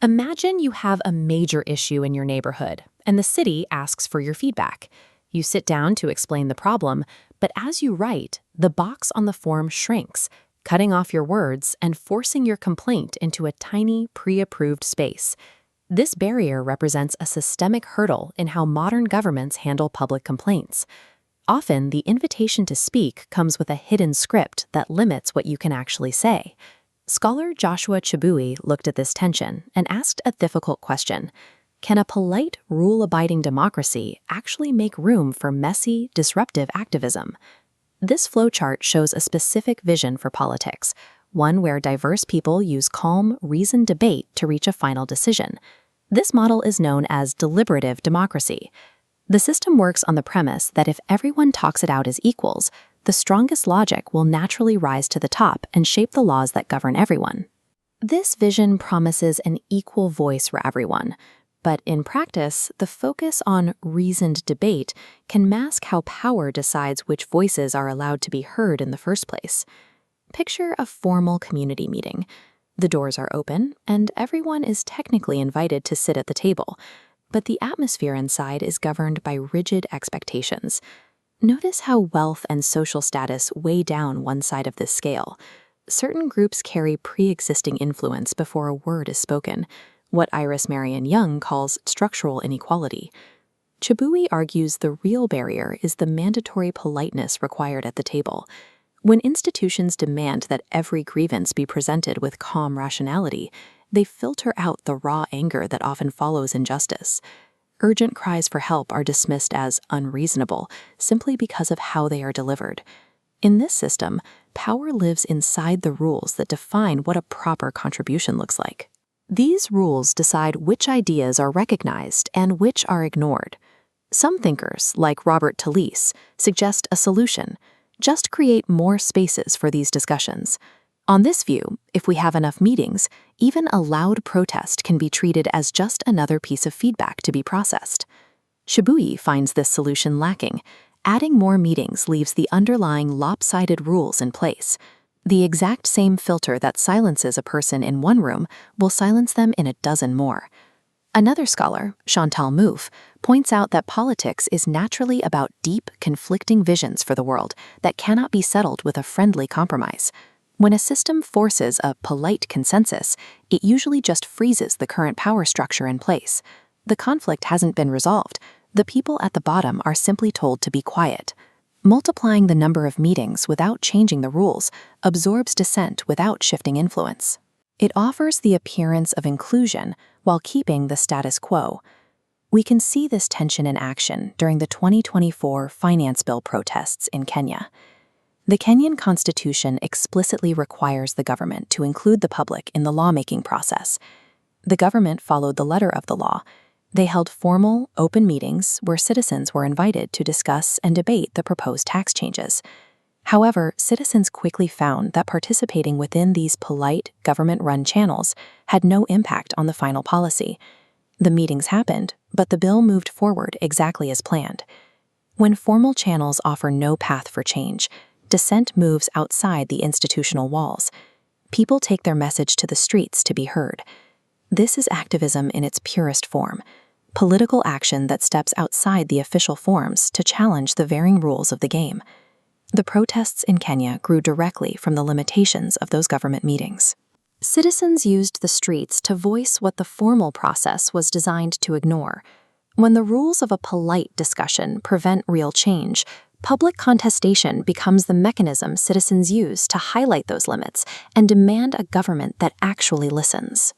Imagine you have a major issue in your neighborhood, and the city asks for your feedback. You sit down to explain the problem, but as you write, the box on the form shrinks, cutting off your words and forcing your complaint into a tiny, pre-approved space. This barrier represents a systemic hurdle in how modern governments handle public complaints. Often, the invitation to speak comes with a hidden script that limits what you can actually say. Scholar Joshua Chibui looked at this tension and asked a difficult question. Can a polite, rule-abiding democracy actually make room for messy, disruptive activism? This flowchart shows a specific vision for politics, one where diverse people use calm, reasoned debate to reach a final decision. This model is known as deliberative democracy. The system works on the premise that if everyone talks it out as equals, the strongest logic will naturally rise to the top and shape the laws that govern everyone. This vision promises an equal voice for everyone, but in practice, the focus on reasoned debate can mask how power decides which voices are allowed to be heard in the first place. Picture a formal community meeting. The doors are open, and everyone is technically invited to sit at the table, but the atmosphere inside is governed by rigid expectations. Notice how wealth and social status weigh down one side of this scale. Certain groups carry pre-existing influence before a word is spoken, what Iris Marion Young calls structural inequality. Chibui argues the real barrier is the mandatory politeness required at the table. When institutions demand that every grievance be presented with calm rationality, they filter out the raw anger that often follows injustice. Urgent cries for help are dismissed as unreasonable simply because of how they are delivered. In this system, power lives inside the rules that define what a proper contribution looks like. These rules decide which ideas are recognized and which are ignored. Some thinkers, like Robert Talisse, suggest a solution: just create more spaces for these discussions. On this view, if we have enough meetings, even a loud protest can be treated as just another piece of feedback to be processed. Chibui finds this solution lacking. Adding more meetings leaves the underlying lopsided rules in place. The exact same filter that silences a person in one room will silence them in a dozen more. Another scholar, Chantal Mouffe, points out that politics is naturally about deep, conflicting visions for the world that cannot be settled with a friendly compromise. When a system forces a polite consensus, it usually just freezes the current power structure in place. The conflict hasn't been resolved. The people at the bottom are simply told to be quiet. Multiplying the number of meetings without changing the rules absorbs dissent without shifting influence. It offers the appearance of inclusion while keeping the status quo. We can see this tension in action during the 2024 finance bill protests in Kenya. The Kenyan constitution explicitly requires the government to include the public in the lawmaking process. The government followed the letter of the law. They held formal, open meetings where citizens were invited to discuss and debate the proposed tax changes. However, citizens quickly found that participating within these polite, government-run channels had no impact on the final policy. The meetings happened, but the bill moved forward exactly as planned. When formal channels offer no path for change, dissent moves outside the institutional walls. People take their message to the streets to be heard. This is activism in its purest form, political action that steps outside the official forms to challenge the varying rules of the game. The protests in Kenya grew directly from the limitations of those government meetings. Citizens used the streets to voice what the formal process was designed to ignore. When the rules of a polite discussion prevent real change, public contestation becomes the mechanism citizens use to highlight those limits and demand a government that actually listens.